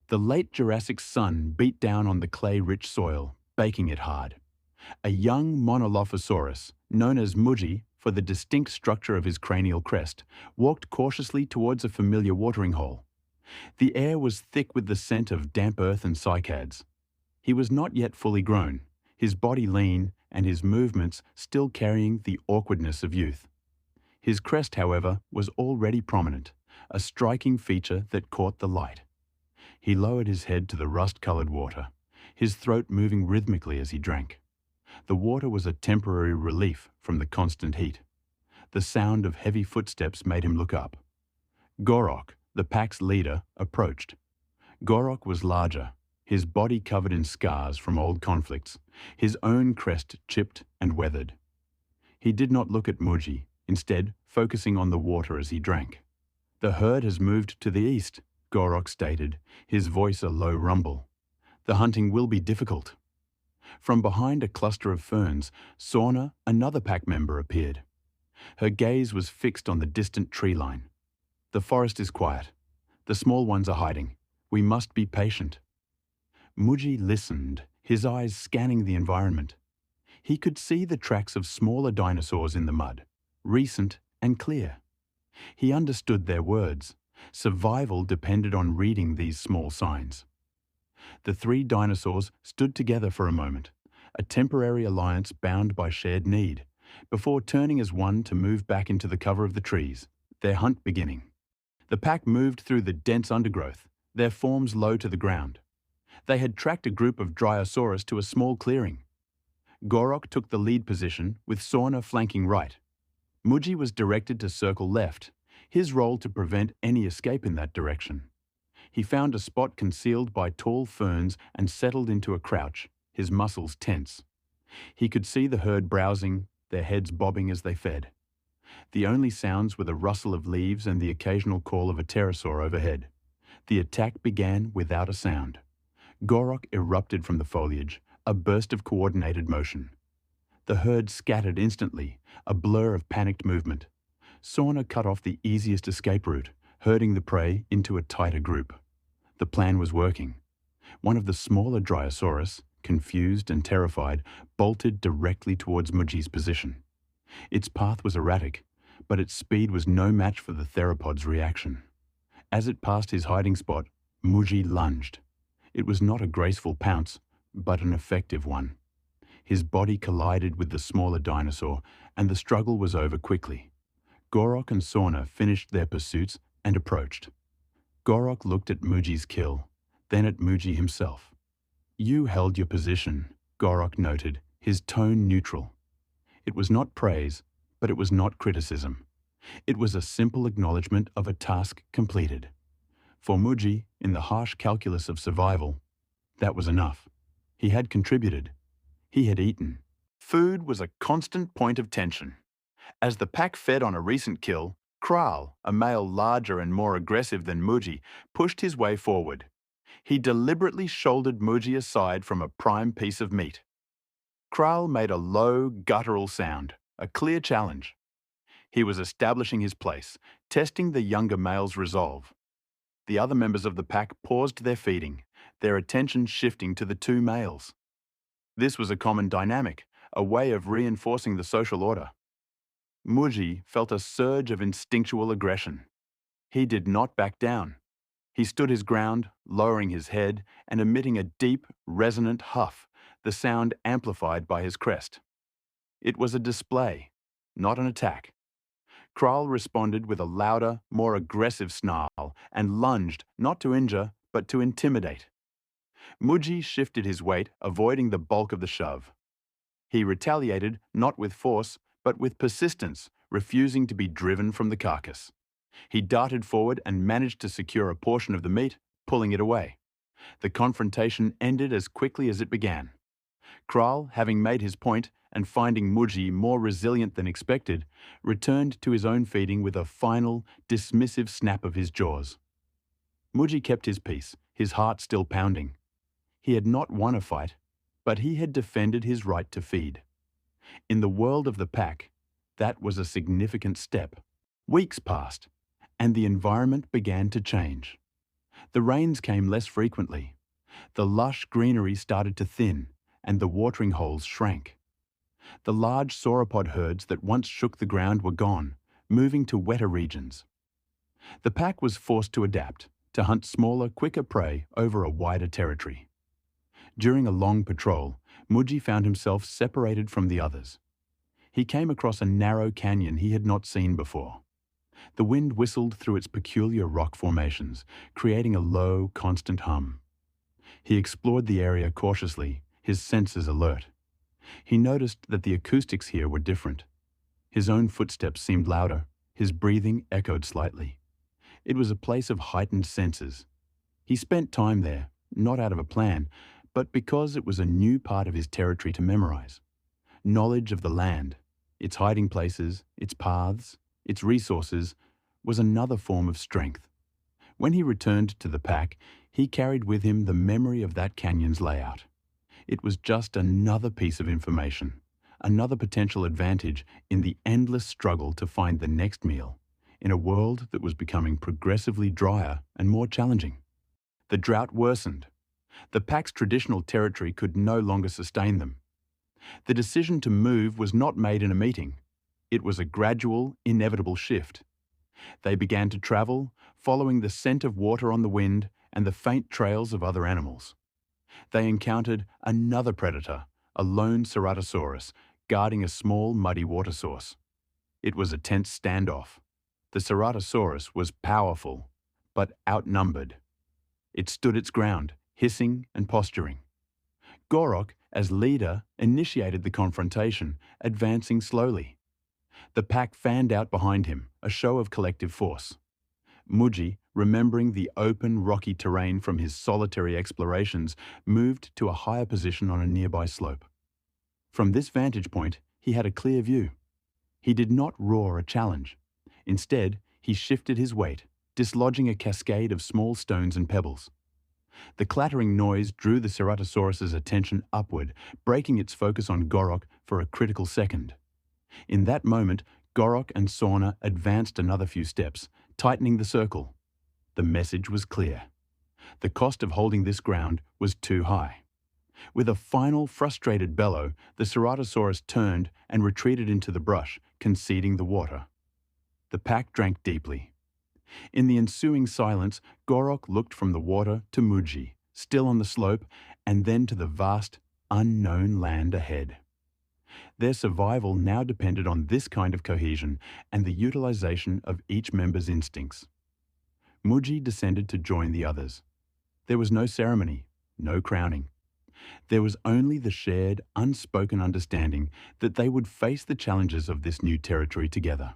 The late Jurassic sun beat down on the clay-rich soil, baking it hard. A young Monolophosaurus, known as Mujhy for the distinct structure of his cranial crest, walked cautiously towards a familiar watering hole. The air was thick with the scent of damp earth and cycads. He was not yet fully grown, his body lean and his movements still carrying the awkwardness of youth. His crest, however, was already prominent, a striking feature that caught the light. He lowered his head to the rust-colored water, his throat moving rhythmically as he drank. The water was a temporary relief from the constant heat. The sound of heavy footsteps made him look up. Gorok, the pack's leader, approached. Gorok was larger, his body covered in scars from old conflicts, his own crest chipped and weathered. He did not look at Mujhy, instead focusing on the water as he drank. "The herd has moved to the east," Gorok stated, his voice a low rumble. "The hunting will be difficult." From behind a cluster of ferns, Sauna, another pack member, appeared. Her gaze was fixed on the distant tree line. "The forest is quiet. The small ones are hiding. We must be patient." Mujhy listened, his eyes scanning the environment. He could see the tracks of smaller dinosaurs in the mud, recent and clear. He understood their words. Survival depended on reading these small signs. The three dinosaurs stood together for a moment, a temporary alliance bound by shared need, before turning as one to move back into the cover of the trees, their hunt beginning. The pack moved through the dense undergrowth, their forms low to the ground. They had tracked a group of Dryosaurus to a small clearing. Gorok took the lead position, with Sauna flanking right. Mujhy was directed to circle left, his role to prevent any escape in that direction. He found a spot concealed by tall ferns and settled into a crouch, his muscles tense. He could see the herd browsing, their heads bobbing as they fed. The only sounds were the rustle of leaves and the occasional call of a pterosaur overhead. The attack began without a sound. Gorok erupted from the foliage, a burst of coordinated motion. The herd scattered instantly, a blur of panicked movement. Sauna cut off the easiest escape route, herding the prey into a tighter group. The plan was working. One of the smaller Dryosaurus, confused and terrified, bolted directly towards Mujhy's position. Its path was erratic, but its speed was no match for the theropod's reaction. As it passed his hiding spot, Mujhy lunged. It was not a graceful pounce, but an effective one. His body collided with the smaller dinosaur, and the struggle was over quickly. Gorok and Sauna finished their pursuits and approached. Gorok looked at Mujhy's kill, then at Mujhy himself. "You held your position," Gorok noted, his tone neutral. It was not praise, but it was not criticism. It was a simple acknowledgement of a task completed. For Mujhy, in the harsh calculus of survival, that was enough. He had contributed. He had eaten. Food was a constant point of tension. As the pack fed on a recent kill, Kral, a male larger and more aggressive than Mujhy, pushed his way forward. He deliberately shouldered Mujhy aside from a prime piece of meat. Kral made a low, guttural sound, a clear challenge. He was establishing his place, testing the younger male's resolve. The other members of the pack paused their feeding, their attention shifting to the two males. This was a common dynamic, a way of reinforcing the social order. Mujhy felt a surge of instinctual aggression. He did not back down. He stood his ground, lowering his head and emitting a deep, resonant huff, the sound amplified by his crest. It was a display, not an attack. Kral responded with a louder, more aggressive snarl and lunged, not to injure, but to intimidate. Mujhy shifted his weight, avoiding the bulk of the shove. He retaliated not with force, but with persistence, refusing to be driven from the carcass. He darted forward and managed to secure a portion of the meat, pulling it away. The confrontation ended as quickly as it began. Kral, having made his point and finding Mujhy more resilient than expected, returned to his own feeding with a final, dismissive snap of his jaws. Mujhy kept his peace, his heart still pounding. He had not won a fight, but he had defended his right to feed. In the world of the pack, that was a significant step. Weeks passed, and the environment began to change. The rains came less frequently. The lush greenery started to thin, and the watering holes shrank. The large sauropod herds that once shook the ground were gone, moving to wetter regions. The pack was forced to adapt, to hunt smaller, quicker prey over a wider territory. During a long patrol, Mujhy found himself separated from the others. He came across a narrow canyon he had not seen before. The wind whistled through its peculiar rock formations, creating a low, constant hum. He explored the area cautiously, his senses alert. He noticed that the acoustics here were different. His own footsteps seemed louder, his breathing echoed slightly. It was a place of heightened senses. He spent time there, not out of a plan, but because it was a new part of his territory to memorize. Knowledge of the land, its hiding places, its paths, its resources, was another form of strength. When he returned to the pack, he carried with him the memory of that canyon's layout. It was just another piece of information, another potential advantage in the endless struggle to find the next meal, in a world that was becoming progressively drier and more challenging. The drought worsened. The pack's traditional territory could no longer sustain them. The decision to move was not made in a meeting. It was a gradual, inevitable shift. They began to travel, following the scent of water on the wind and the faint trails of other animals. They encountered another predator, a lone Ceratosaurus, guarding a small, muddy water source. It was a tense standoff. The Ceratosaurus was powerful, but outnumbered. It stood its ground, hissing and posturing. Gorok, as leader, initiated the confrontation, advancing slowly. The pack fanned out behind him, a show of collective force. Mujhy, remembering the open, rocky terrain from his solitary explorations, moved to a higher position on a nearby slope. From this vantage point, he had a clear view. He did not roar a challenge. Instead, he shifted his weight, dislodging a cascade of small stones and pebbles. The clattering noise drew the Ceratosaurus's attention upward, breaking its focus on Gorok for a critical second. In that moment, Gorok and Sauna advanced another few steps, tightening the circle. The message was clear. The cost of holding this ground was too high. With a final, frustrated bellow, the Ceratosaurus turned and retreated into the brush, conceding the water. The pack drank deeply. In the ensuing silence, Gorok looked from the water to Mujhy, still on the slope, and then to the vast, unknown land ahead. Their survival now depended on this kind of cohesion and the utilization of each member's instincts. Mujhy descended to join the others. There was no ceremony, no crowning. There was only the shared, unspoken understanding that they would face the challenges of this new territory together.